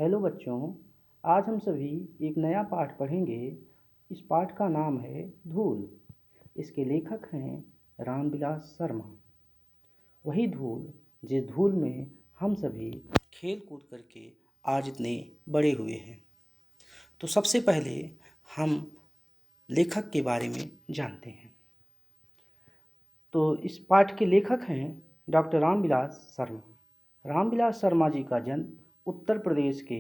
Hello बच्चों, आज हम सभी एक नया पाठ पढ़ेंगे। इस पाठ का नाम है धूल। इसके लेखक हैं रामविलास शर्मा। वही धूल जिस धूल में हम सभी खेल कूद करके आज इतने बड़े हुए हैं। तो सबसे पहले हम लेखक के बारे में जानते हैं। तो इस पाठ के लेखक हैं डॉक्टर रामविलास शर्मा। रामविलास शर्मा जी का जन्म उत्तर प्रदेश के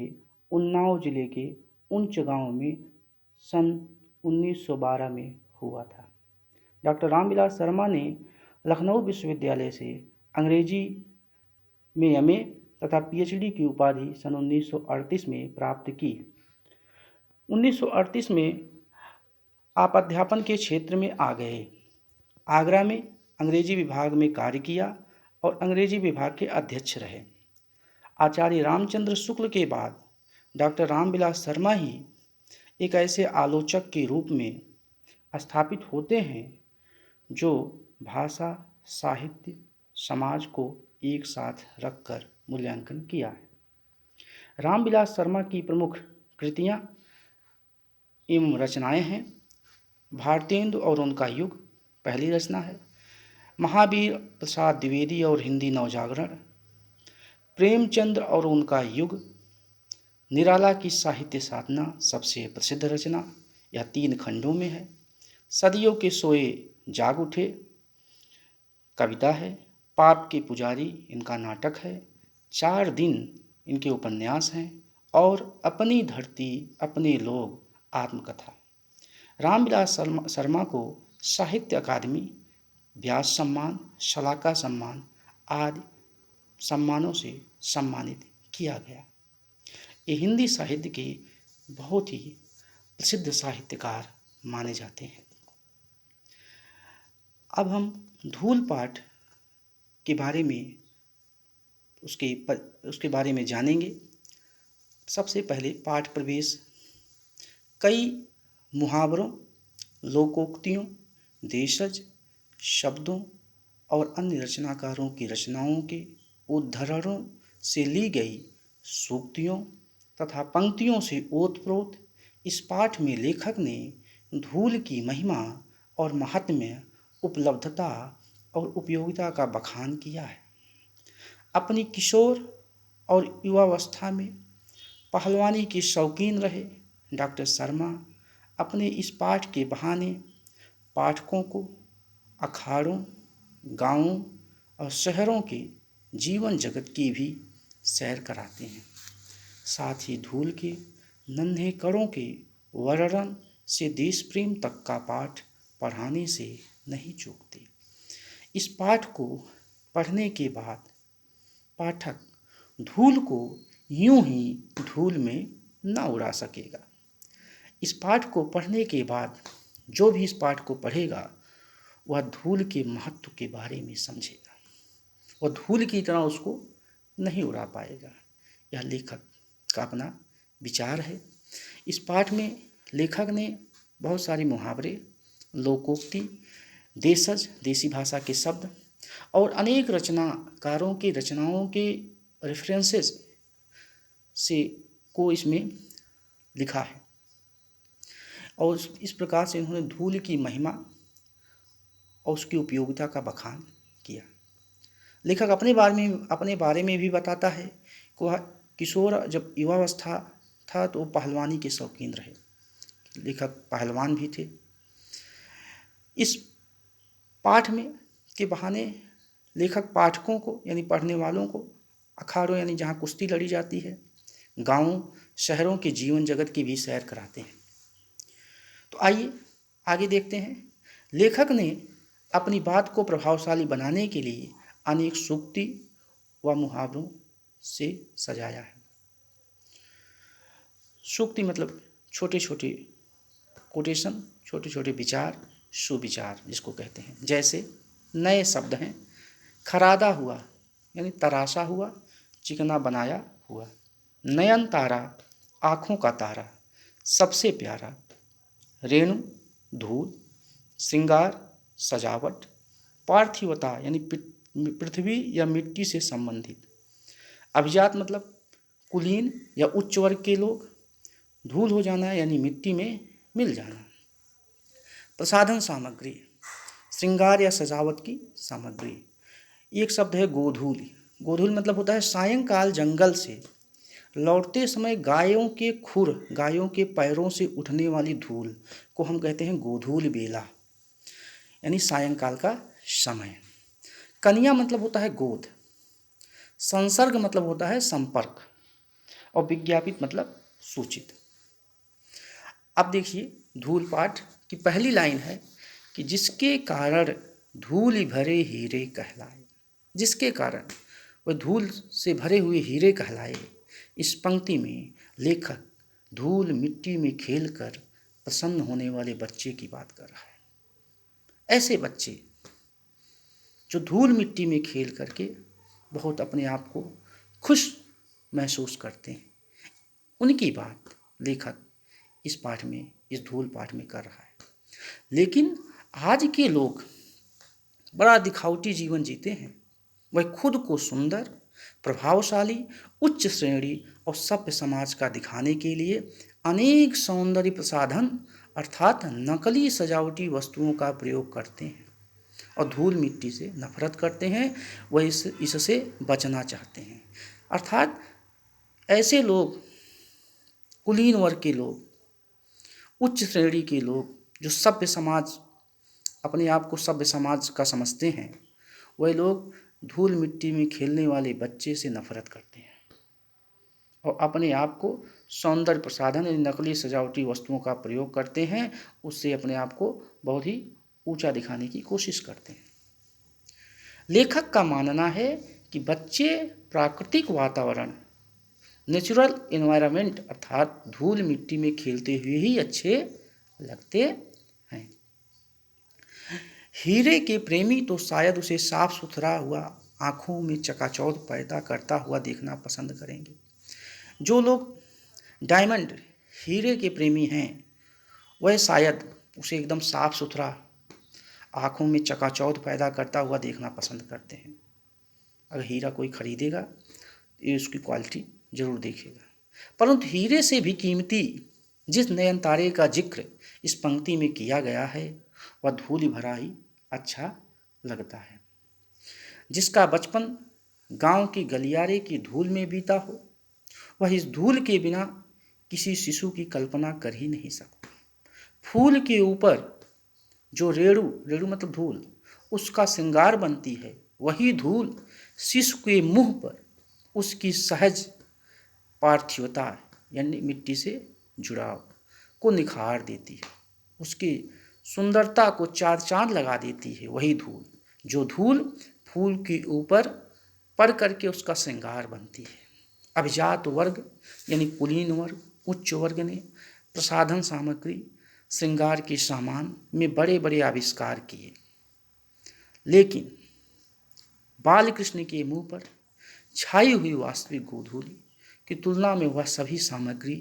उन्नाव जिले के उंच गांव में सन 1912 में हुआ था। डॉक्टर रामविलास शर्मा ने लखनऊ विश्वविद्यालय से अंग्रेजी में एमए तथा पीएचडी की उपाधि सन 1938 में प्राप्त की। 1938 में आप अध्यापन के क्षेत्र में आ गए। आगरा में अंग्रेजी विभाग में कार्य किया और अंग्रेजी विभाग के अध्यक्ष रहे। आचार्य रामचंद्र शुक्ल के बाद डॉक्टर रामविलास शर्मा ही एक ऐसे आलोचक के रूप में स्थापित होते हैं जो भाषा, साहित्य, समाज को एक साथ रखकर मूल्यांकन किया है। रामविलास शर्मा की प्रमुख कृतियाँ एवं रचनाएं हैं। भारतेंदु और उनका युग पहली रचना है। महावीर प्रसाद द्विवेदी और हिंदी नवजागरण, प्रेमचंद्र और उनका युग, निराला की साहित्य साधना सबसे प्रसिद्ध रचना, यह 3 खंडों में है। सदियों के सोए जाग उठे कविता है। पाप के पुजारी इनका नाटक है। 4 दिन इनके उपन्यास हैं और अपनी धरती अपने लोग आत्मकथा। रामविलास शर्मा को साहित्य अकादमी, व्यास सम्मान, शलाका सम्मान आदि सम्मानों से सम्मानित किया गया। ये हिंदी साहित्य के बहुत ही प्रसिद्ध साहित्यकार माने जाते हैं। अब हम धूल पाठ के बारे में उसके बारे में जानेंगे। सबसे पहले पाठ प्रवेश। कई मुहावरों, लोकोक्तियों, देशज, शब्दों और अन्य रचनाकारों की रचनाओं के उद्धरणों से ली गई सूक्तियों तथा पंक्तियों से ओतप्रोत इस पाठ में लेखक ने धूल की महिमा और महात्म्य, उपलब्धता और उपयोगिता का बखान किया है। अपनी किशोर और युवावस्था में पहलवानी के शौकीन रहे डॉक्टर शर्मा अपने इस पाठ के बहाने पाठकों को अखाड़ों, गांवों और शहरों के जीवन जगत की भी सैर कराते हैं। साथ ही धूल के नन्हे कणों के वर्णन से देश प्रेम तक का पाठ पढ़ाने से नहीं चूकते। इस पाठ को पढ़ने के बाद पाठक धूल को यूं ही धूल में न उड़ा सकेगा। इस पाठ को पढ़ने के बाद जो भी इस पाठ को पढ़ेगा वह धूल के महत्व के बारे में समझेगा। वह धूल की तरह उसको नहीं उड़ा पाएगा। यह लेखक का अपना विचार है। इस पाठ में लेखक ने बहुत सारे मुहावरे, लोकोक्ति, देशज, देसी भाषा के शब्द और अनेक रचनाकारों की रचनाओं के रेफरेंसेस से को इसमें लिखा है और इस प्रकार से इन्होंने धूल की महिमा और उसकी उपयोगिता का बखान किया। लेखक अपने बारे में भी बताता है कि वह किशोर जब युवावस्था था तो पहलवानी के शौकीन रहे। लेखक पहलवान भी थे। इस पाठ में के बहाने लेखक पाठकों को यानी पढ़ने वालों को अखाड़ों यानी जहाँ कुश्ती लड़ी जाती है, गाँवों शहरों के जीवन जगत की भी सैर कराते हैं। तो आइए आगे देखते हैं। लेखक ने अपनी बात को प्रभावशाली बनाने के लिए अनेक सूक्ति व मुहावरों से सजाया है। सूक्ति मतलब छोटे छोटे कोटेशन, छोटे छोटे विचार, सुविचार जिसको कहते हैं। जैसे नए शब्द हैं, खरादा हुआ यानी तराशा हुआ, चिकना बनाया हुआ। नयन तारा, आँखों का तारा, सबसे प्यारा। रेणु, धूल, श्रृंगार, सजावट। पार्थिवता यानी पृथ्वी या मिट्टी से संबंधित। अभिजात मतलब कुलीन या उच्च वर्ग के लोग, धूल हो जाना यानी मिट्टी में मिल जाना। प्रसाधन सामग्री, श्रृंगार या सजावट की सामग्री। एक शब्द है गोधूल। गोधूल मतलब होता है सायंकाल जंगल से लौटते समय गायों के खुर, गायों के पैरों से उठने वाली धूल को हम कहते हैं गोधूल बेला, यानी सायंकाल का समय। कन्या मतलब होता है गोद। संसर्ग मतलब होता है संपर्क, और विज्ञापित मतलब सूचित। अब देखिए धूल पाठ की पहली लाइन है कि जिसके कारण धूल भरे हीरे कहलाए। जिसके कारण वह धूल से भरे हुए हीरे कहलाए। इस पंक्ति में लेखक धूल मिट्टी में खेलकर प्रसन्न होने वाले बच्चे की बात कर रहा है। ऐसे बच्चे जो धूल मिट्टी में खेल करके बहुत अपने आप को खुश महसूस करते हैं, उनकी बात लेखक इस पाठ में, इस धूल पाठ में कर रहा है। लेकिन आज के लोग बड़ा दिखावटी जीवन जीते हैं। वह खुद को सुंदर, प्रभावशाली, उच्च श्रेणी और सभ्य समाज का दिखाने के लिए अनेक सौंदर्य प्रसाधन अर्थात नकली सजावटी वस्तुओं का प्रयोग करते हैं और धूल मिट्टी से नफरत करते हैं। वह इससे बचना चाहते हैं। अर्थात ऐसे लोग, कुलीन वर्ग के लोग, उच्च श्रेणी के लोग जो सभ्य समाज, अपने आप को सभ्य समाज का समझते हैं, वह लोग धूल मिट्टी में खेलने वाले बच्चे से नफरत करते हैं और अपने आप को सौंदर्य प्रसाधन यानी नकली सजावटी वस्तुओं का प्रयोग करते हैं। उससे अपने आप को बहुत ही ऊंचा दिखाने की कोशिश करते हैं। लेखक का मानना है कि बच्चे प्राकृतिक वातावरण, नेचुरल एनवायरनमेंट अर्थात धूल मिट्टी में खेलते हुए ही अच्छे लगते हैं। हीरे के प्रेमी तो शायद उसे साफ सुथरा हुआ आँखों में चकाचौंध पैदा करता हुआ देखना पसंद करेंगे। जो लोग डायमंड, हीरे के प्रेमी हैं, वह शायद उसे एकदम साफ सुथरा, आँखों में चकाचौंध पैदा करता हुआ देखना पसंद करते हैं। अगर हीरा कोई खरीदेगा तो ये उसकी क्वालिटी जरूर देखेगा। परंतु हीरे से भी कीमती जिस नयन तारे का जिक्र इस पंक्ति में किया गया है वह धूल भरा ही अच्छा लगता है। जिसका बचपन गांव की गलियारे की धूल में बीता हो, वह इस धूल के बिना किसी शिशु की कल्पना कर ही नहीं सकता। फूल के ऊपर जो रेणु, रेणु मतलब धूल, उसका श्रृंगार बनती है, वही धूल शिशु के मुंह पर उसकी सहज पार्थिवता यानी मिट्टी से जुड़ाव को निखार देती है, उसकी सुंदरता को चार चांद लगा देती है। वही धूल, जो धूल फूल के ऊपर पड़ करके उसका श्रृंगार बनती है। अभिजात वर्ग यानी कुलीन वर्ग, उच्च वर्ग ने प्रसाधन सामग्री, श्रृंगार के सामान में बड़े बड़े आविष्कार किए, लेकिन बाल कृष्ण के मुंह पर छाई हुई वास्तविक गोधूली की तुलना में वह सभी सामग्री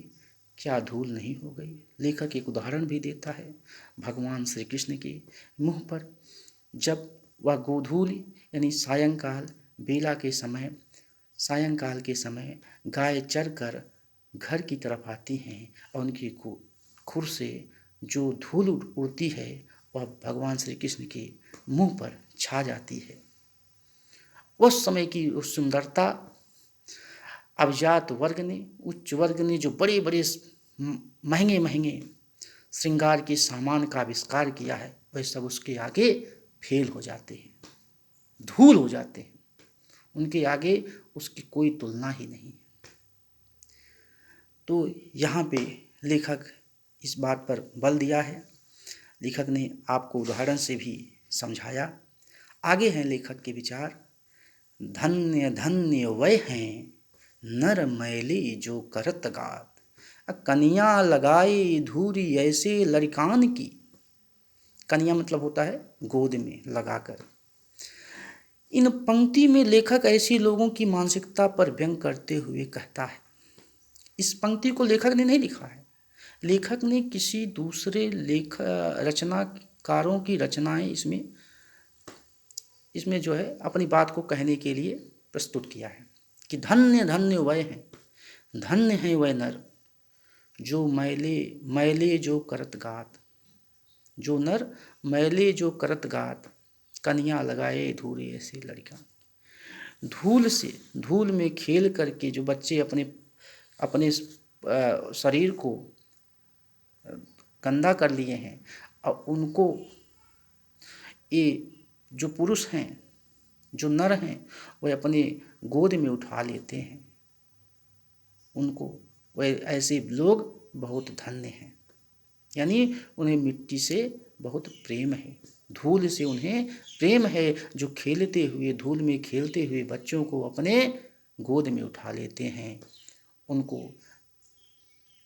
क्या धूल नहीं हो गई। लेखक एक उदाहरण भी देता है। भगवान श्री कृष्ण के मुंह पर जब वह गोधूली यानी सायंकाल बेला के समय, सायंकाल के समय गाय चर कर घर की तरफ आती हैं और उनकी खुर से जो धूल उड़ती है वह भगवान श्री कृष्ण के मुंह पर छा जाती है। उस समय की उस सुंदरता अभिजात वर्ग ने, उच्च वर्ग ने जो बड़े बड़े महंगे महंगे श्रृंगार के सामान का आविष्कार किया है, वह सब उसके आगे फेल हो जाते हैं, धूल हो जाते हैं। उनके आगे उसकी कोई तुलना ही नहीं है। तो यहाँ पे लेखक इस बात पर बल दिया है। लेखक ने आपको उदाहरण से भी समझाया। आगे हैं लेखक के विचार। धन्य धन्य वह हैं नर मैले जो करत गात, कनिया लगाई धूरी ऐसे लड़कान की। कनिया मतलब होता है गोद में लगाकर। इन पंक्ति में लेखक ऐसे लोगों की मानसिकता पर व्यंग करते हुए कहता है। इस पंक्ति को लेखक ने नहीं लिखा है, लेखक ने किसी दूसरे रचनाकारों की रचनाएं इसमें जो है अपनी बात को कहने के लिए प्रस्तुत किया है कि धन्य धन्य वह हैं। धन्य है वह नर जो मैले मैले जो करत गात, जो नर मैले जो करत गात, कन्या लगाए धूरे ऐसे लड़का। धूल से, धूल में खेल करके जो बच्चे अपने अपने शरीर को गंदा कर लिए हैं, और उनको ये जो पुरुष हैं, जो नर हैं, वह अपने गोद में उठा लेते हैं। उनको वह ऐसे लोग बहुत धन्य हैं, यानी उन्हें मिट्टी से बहुत प्रेम है, धूल से उन्हें प्रेम है, जो खेलते हुए, धूल में खेलते हुए बच्चों को अपने गोद में उठा लेते हैं। उनको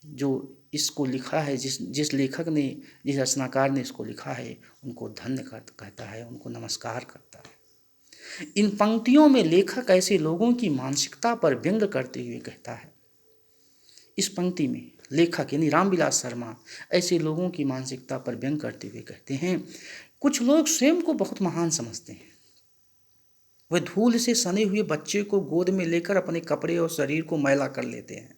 जो इसको लिखा है, जिस लेखक ने, जिस रचनाकार ने इसको लिखा है, उनको धन्य कहता है, उनको नमस्कार करता है। इन पंक्तियों में लेखक ऐसे लोगों की मानसिकता पर व्यंग करते हुए कहता है। इस पंक्ति में लेखक यानी रामविलास शर्मा ऐसे लोगों की मानसिकता पर व्यंग करते हुए कहते हैं, कुछ लोग स्वयं को बहुत महान समझते हैं। वे धूल से सने हुए बच्चे को गोद में लेकर अपने कपड़े और शरीर को मैला कर लेते हैं,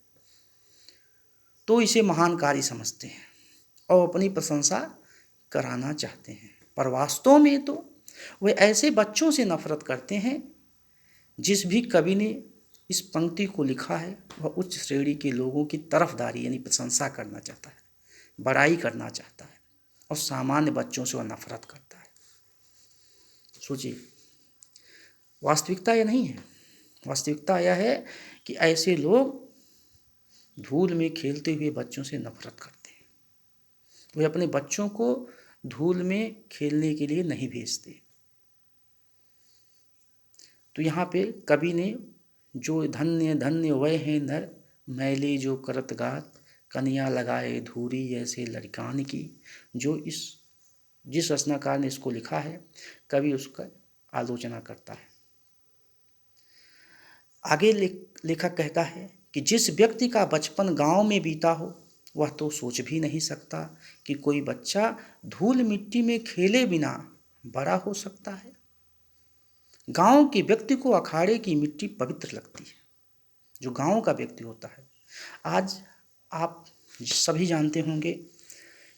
तो इसे महान कार्य समझते हैं और अपनी प्रशंसा कराना चाहते हैं। पर वास्तव में तो वे ऐसे बच्चों से नफरत करते हैं। जिस भी कवि ने इस पंक्ति को लिखा है, वह उच्च श्रेणी के लोगों की तरफदारी यानी प्रशंसा करना चाहता है, बड़ाई करना चाहता है, और सामान्य बच्चों से वह नफरत करता है। सोचिए, वास्तविकता यह नहीं है। वास्तविकता यह है कि ऐसे लोग धूल में खेलते हुए बच्चों से नफरत करते हैं। वे अपने बच्चों को धूल में खेलने के लिए नहीं भेजते। तो यहाँ पे कवि ने जो धन्य धन्य वह है नर मैले जो करत गात, कन्या लगाए धूरी ऐसे लड़कान की, जो जिस रचनाकार ने इसको लिखा है, कवि उसका आलोचना करता है। आगे लेखक कहता है कि जिस व्यक्ति का बचपन गांव में बीता हो, वह तो सोच भी नहीं सकता कि कोई बच्चा धूल मिट्टी में खेले बिना बड़ा हो सकता है। गांव के व्यक्ति को अखाड़े की मिट्टी पवित्र लगती है। जो गांव का व्यक्ति होता है, आज आप सभी जानते होंगे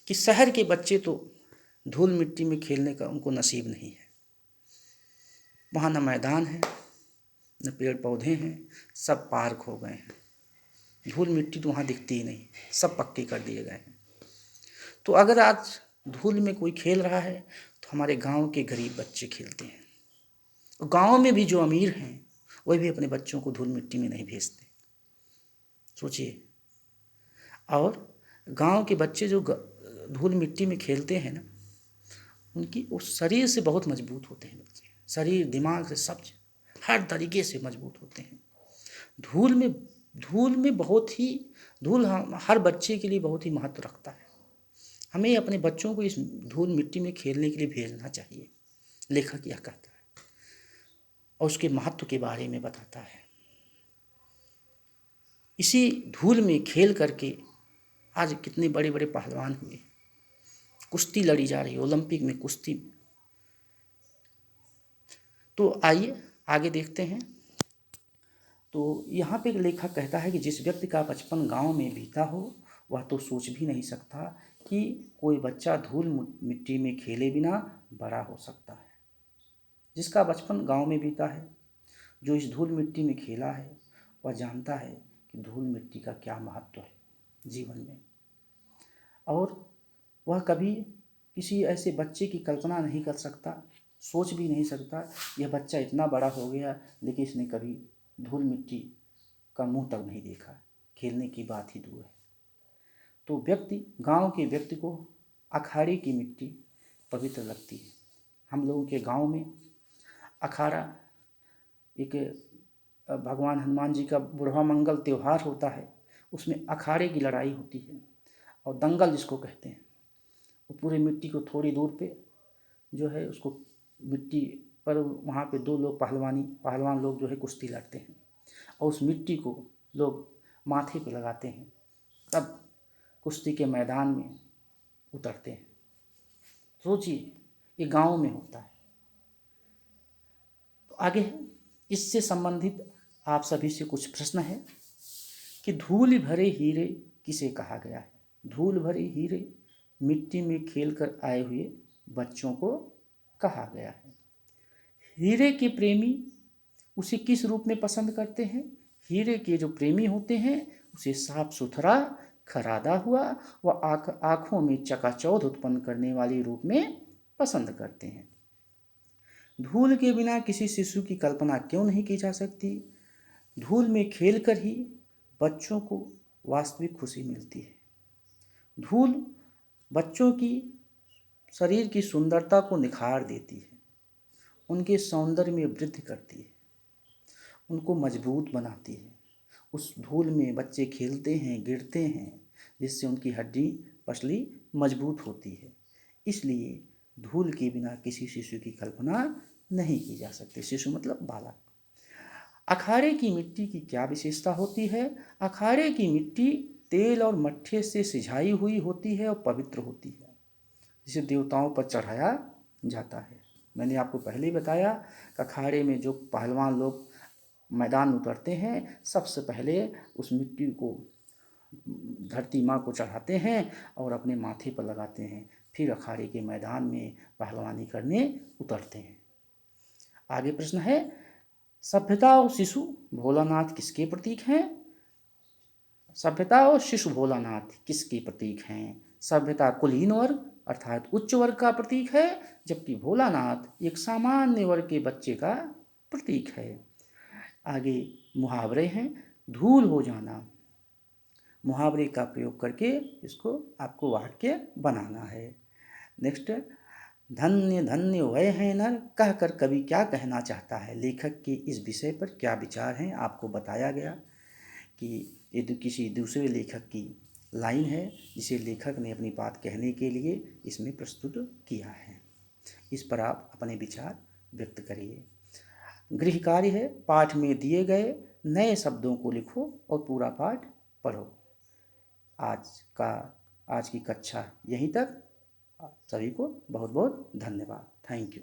कि शहर के बच्चे तो धूल मिट्टी में खेलने का उनको नसीब नहीं है। वहाँ न मैदान है, न पेड़ पौधे हैं, सब पार्क हो गए हैं। धूल मिट्टी तो वहाँ दिखती ही नहीं, सब पक्के कर दिए गए हैं। तो अगर आज धूल में कोई खेल रहा है, तो हमारे गांव के गरीब बच्चे खेलते हैं। गांव में भी जो अमीर हैं, वह भी अपने बच्चों को धूल मिट्टी में नहीं भेजते। सोचिए, और गांव के बच्चे जो धूल मिट्टी में खेलते हैं ना, उनकी उस शरीर से बहुत मजबूत होते हैं बच्चे। शरीर, दिमाग से सब हर तरीके से मजबूत होते हैं। धूल में बहुत ही, धूल हर बच्चे के लिए बहुत ही महत्व रखता है। हमें अपने बच्चों को इस धूल मिट्टी में खेलने के लिए भेजना चाहिए, लेखक यह कहता है, और उसके महत्व के बारे में बताता है। इसी धूल में खेल करके आज कितने बड़े बड़े पहलवान हुए, कुश्ती लड़ी जा रही है, ओलंपिक में कुश्ती। तो आइए आगे देखते हैं। तो यहाँ पे लेखक कहता है कि जिस व्यक्ति का बचपन गांव में बीता हो, वह तो सोच भी नहीं सकता कि कोई बच्चा धूल मिट्टी में खेले बिना बड़ा हो सकता है। जिसका बचपन गांव में बीता है, जो इस धूल मिट्टी में खेला है, वह जानता है कि धूल मिट्टी का क्या महत्व है जीवन में। और वह कभी किसी ऐसे बच्चे की कल्पना नहीं कर सकता, सोच भी नहीं सकता, यह बच्चा इतना बड़ा हो गया लेकिन इसने कभी धूल मिट्टी का मुंह तक नहीं देखा, खेलने की बात ही दूर है। तो गांव के व्यक्ति को अखाड़े की मिट्टी पवित्र लगती है। हम लोगों के गांव में अखाड़ा, एक भगवान हनुमान जी का बुढ़वा मंगल त्यौहार होता है, उसमें अखाड़े की लड़ाई होती है, और दंगल जिसको कहते हैं। वो पूरे मिट्टी को थोड़ी दूर पे जो है, उसको मिट्टी पर वहाँ पे दो लोग पहलवान लोग जो है कुश्ती लड़ते हैं, और उस मिट्टी को लोग माथे पे लगाते हैं, तब कुश्ती के मैदान में उतरते हैं। सोचिए, ये गांव में होता है। तो आगे इससे संबंधित आप सभी से कुछ प्रश्न है कि धूल भरे हीरे किसे कहा गया है। धूल भरे हीरे मिट्टी में खेल कर आए हुए बच्चों को कहा गया है। हीरे के प्रेमी उसे किस रूप में पसंद करते हैं। हीरे के जो प्रेमी होते हैं उसे साफ सुथरा, खरादा हुआ व आँखों में चकाचौंध उत्पन्न करने वाले रूप में पसंद करते हैं। धूल के बिना किसी शिशु की कल्पना क्यों नहीं की जा सकती। धूल में खेलकर ही बच्चों को वास्तविक खुशी मिलती है। धूल बच्चों की शरीर की सुंदरता को निखार देती है, उनके सौंदर्य में वृद्धि करती है, उनको मजबूत बनाती है। उस धूल में बच्चे खेलते हैं, गिरते हैं, जिससे उनकी हड्डी पसली मजबूत होती है। इसलिए धूल के बिना किसी शिशु की कल्पना नहीं की जा सकती। शिशु मतलब बालक। अखाड़े की मिट्टी की क्या विशेषता होती है। अखाड़े की मिट्टी तेल और मट्ठे से सिंचाई हुई होती है और पवित्र होती है, जिसे देवताओं पर चढ़ाया जाता है। मैंने आपको पहले ही बताया कि अखाड़े में जो पहलवान लोग मैदान उतरते हैं, सबसे पहले उस मिट्टी को धरती माँ को चढ़ाते हैं और अपने माथे पर लगाते हैं, फिर अखाड़े के मैदान में पहलवानी करने उतरते हैं। आगे प्रश्न है, सभ्यता और शिशु भोलानाथ किसके प्रतीक हैं। सभ्यता और शिशु भोलानाथ किसके प्रतीक हैं। सभ्यता कुलीन वर्ग अर्थात उच्च वर्ग का प्रतीक है, जबकि भोलानाथ एक सामान्य वर्ग के बच्चे का प्रतीक है। आगे मुहावरे हैं। धूल हो जाना, मुहावरे का प्रयोग करके इसको आपको वाक्य बनाना है। नेक्स्ट, धन्य धन्य वह है नर, कहकर कवि क्या कहना चाहता है। लेखक के इस विषय पर क्या विचार हैं आपको बताया गया कि ये तो किसी दूसरे लेखक की लाइन है, जिसे लेखक ने अपनी बात कहने के लिए इसमें प्रस्तुत किया है। इस पर आप अपने विचार व्यक्त करिए। गृह कार्य है, पाठ में दिए गए नए शब्दों को लिखो और पूरा पाठ पढ़ो। आज की कक्षा यहीं तक। सभी को बहुत बहुत धन्यवाद। Thank you.